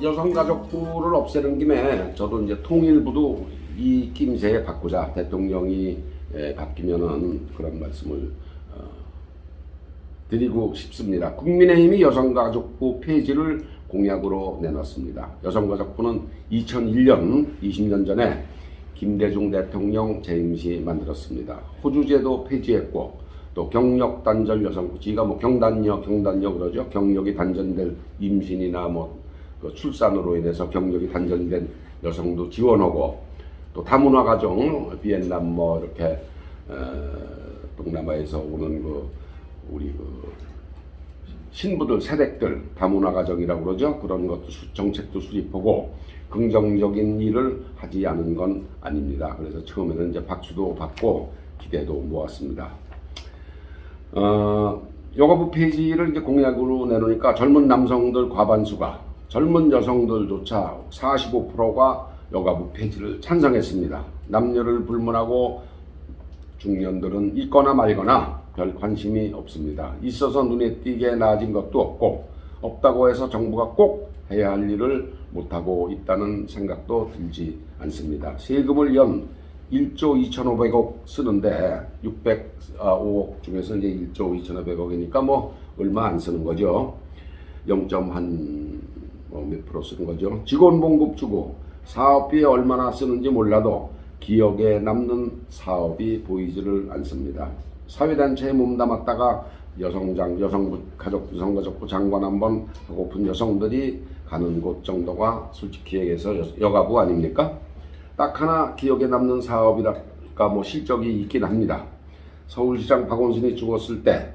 여성가족부를 없애는 김에 저도 이제 통일부도 이 낌새에 바꾸자, 대통령이 바뀌면은 그런 말씀을 드리고 싶습니다. 국민의힘이 여성가족부 폐지를 공약으로 내놨습니다. 여성가족부는 2001년 20년 전에 김대중 대통령 재임 시 만들었습니다. 호주제도 폐지했고 또 경력 단절 여성부지가 뭐 경단녀 그러죠. 경력이 단절될 임신이나 그 출산으로 인해서 경력이 단절된 여성도 지원하고 또 다문화 가정 비엔남 이렇게 동남아에서 오는 우리 신부들 세댁들 다문화 가정이라고 그러죠. 그런 것도 정책도 수립하고 긍정적인 일을 하지 않은 건 아닙니다. 그래서 처음에는 이제 박수도 받고 기대도 모았습니다. 여가부 폐지를 이제 공약으로 내놓으니까 젊은 남성들 과반수가 젊은 여성들조차 45%가 여가부 폐지를 찬성했습니다. 남녀를 불문하고 중년들은 있거나 말거나 별 관심이 없습니다. 있어서 눈에 띄게 나아진 것도 없고 없다고 해서 정부가 꼭 해야 할 일을 못하고 있다는 생각도 들지 않습니다. 세금을 연 1조 2,500억 쓰는데 605억 중에서 이제 1조 2,500억이니까 얼마 안 쓰는 거죠. 0. 몇 프로 쓰는 거죠. 직원 봉급 주고 사업비에 얼마나 쓰는지 몰라도 기억에 남는 사업이 보이지를 않습니다. 사회단체에 몸담았다가 여성가족부 장관 한번 하고픈 여성들이 가는 곳 정도가 솔직히 얘기해서 여가부 아닙니까? 딱 하나 기억에 남는 사업이랄까 실적이 있긴 합니다. 서울시장 박원순이 죽었을 때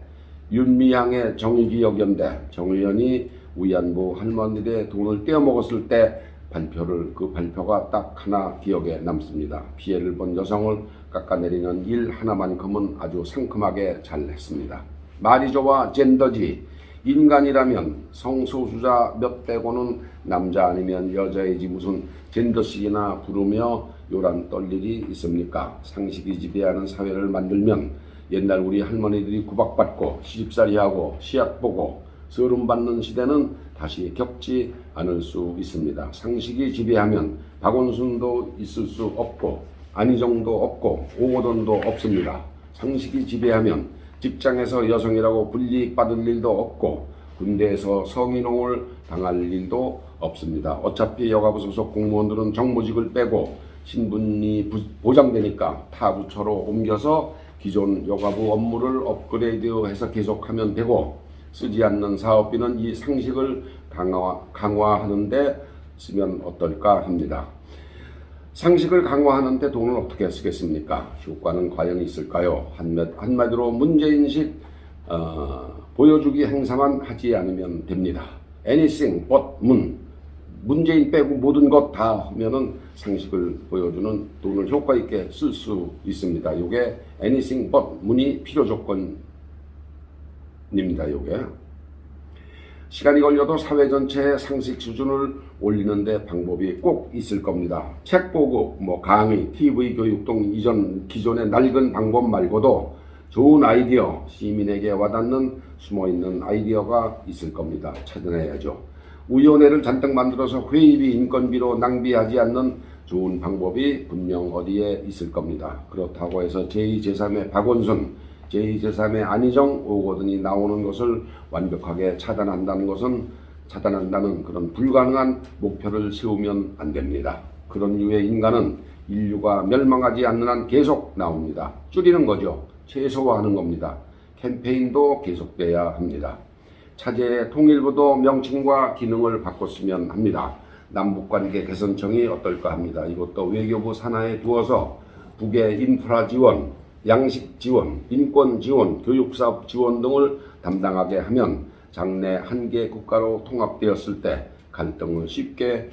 윤미향의 정의기억연대 정의연이 위안부 할머니들의 돈을 떼어먹었을 때 그 발표가 딱 하나 기억에 남습니다. 피해를 본 여성을 깎아내리는 일 하나만큼은 아주 상큼하게 잘 했습니다. 말이 좋아 젠더지, 인간이라면 성소수자 몇 빼고는 남자 아니면 여자이지 무슨 젠더식이나 부르며 요란 떨 일이 있습니까? 상식이 지배하는 사회를 만들면 옛날 우리 할머니들이 구박받고 시집살이하고 시약 보고 서름받는 시대는 다시 겪지 않을 수 있습니다. 상식이 지배하면 박원순도 있을 수 없고 안희정도 없고 오거돈도 없습니다. 상식이 지배하면 직장에서 여성이라고 불이익받을 일도 없고 군대에서 성희롱을 당할 일도 없습니다. 어차피 여가부 소속 공무원들은 정보직을 빼고 신분이 보장되니까 타 부처로 옮겨서 기존 여가부 업무를 업그레이드해서 계속하면 되고 쓰지 않는 사업비는 이 상식을 강화하는 데 쓰면 어떨까 합니다. 상식을 강화하는 데 돈을 어떻게 쓰겠습니까? 효과는 과연 있을까요? 한마디로 문제인식 보여주기 행사만 하지 않으면 됩니다. Anything but 문재인 빼고 모든 것 다 하면은 상식을 보여주는 돈을 효과 있게 쓸 수 있습니다. 이게 anything but 문이 필요 조건입니다. 이게 시간이 걸려도 사회 전체의 상식 수준을 올리는데 방법이 꼭 있을 겁니다. 책 보고 강의, TV 교육 등 기존의 낡은 방법 말고도 좋은 아이디어, 시민에게 와닿는 숨어있는 아이디어가 있을 겁니다. 찾아내야죠. 위원회를 잔뜩 만들어서 회의비, 인건비로 낭비하지 않는 좋은 방법이 분명 어디에 있을 겁니다. 그렇다고 해서 제2, 제3의 박원순, 제2, 제3의 안희정, 오거돈이 나오는 것을 완벽하게 차단한다는 그런 불가능한 목표를 세우면 안 됩니다. 그런 류의 인간은 인류가 멸망하지 않는 한 계속 나옵니다. 줄이는 거죠. 최소화하는 겁니다. 캠페인도 계속돼야 합니다. 차제의 통일부도 명칭과 기능을 바꿨으면 합니다. 남북관계 개선청이 어떨까 합니다. 이것도 외교부 산하에 두어서 북의 인프라 지원, 양식 지원, 인권 지원, 교육사업 지원 등을 담당하게 하면 장래 한 개 국가로 통합되었을 때 갈등을 쉽게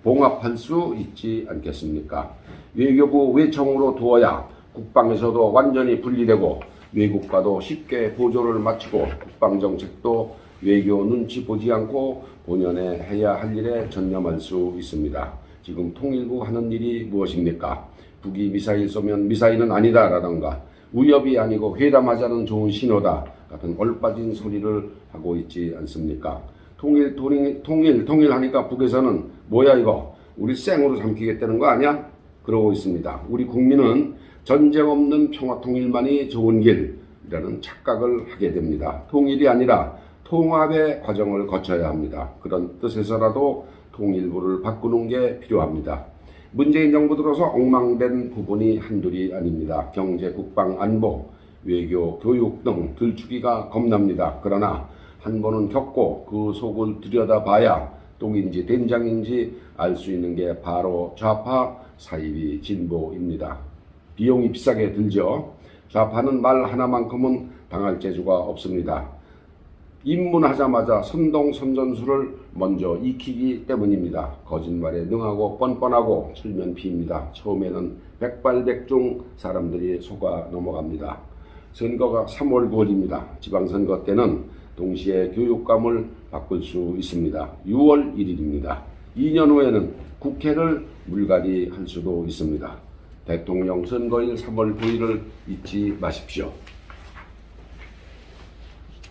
봉합할 수 있지 않겠습니까? 외교부 외청으로 두어야 국방에서도 완전히 분리되고 외국과도 쉽게 보조를 마치고 국방정책도 외교 눈치 보지 않고 본연의 해야 할 일에 전념할 수 있습니다. 지금 통일부 하는 일이 무엇입니까? 북이 미사일 쏘면 미사일은 아니다 라던가 위협이 아니고 회담하자는 좋은 신호다 같은 얼빠진 소리를 하고 있지 않습니까? 통일하니까 북에서는 뭐야 이거 우리 쌩으로 삼키겠다는 거 아니야? 그러고 있습니다. 우리 국민은 전쟁 없는 평화 통일만이 좋은 길이라는 착각을 하게 됩니다. 통일이 아니라 통합의 과정을 거쳐야 합니다. 그런 뜻에서라도 통일부를 바꾸는 게 필요합니다. 문재인 정부 들어서 엉망된 부분이 한둘이 아닙니다. 경제, 국방, 안보, 외교, 교육 등 들추기가 겁납니다. 그러나 한 번은 겪고 그 속을 들여다봐야 똥인지 된장인지 알 수 있는 게 바로 좌파 사이비 진보입니다. 비용이 비싸게 들죠. 좌파는 말 하나만큼은 당할 재주가 없습니다. 입문하자마자 선동선전술을 먼저 익히기 때문입니다. 거짓말에 능하고 뻔뻔하고 철면피입니다. 처음에는 백발백중 사람들이 속아 넘어갑니다. 선거가 3월 9월입니다. 지방선거 때는 동시에 교육감을 바꿀 수 있습니다. 6월 1일입니다. 2년 후에는 국회를 물갈이할 수도 있습니다. 대통령 선거일 3월 9일을 잊지 마십시오.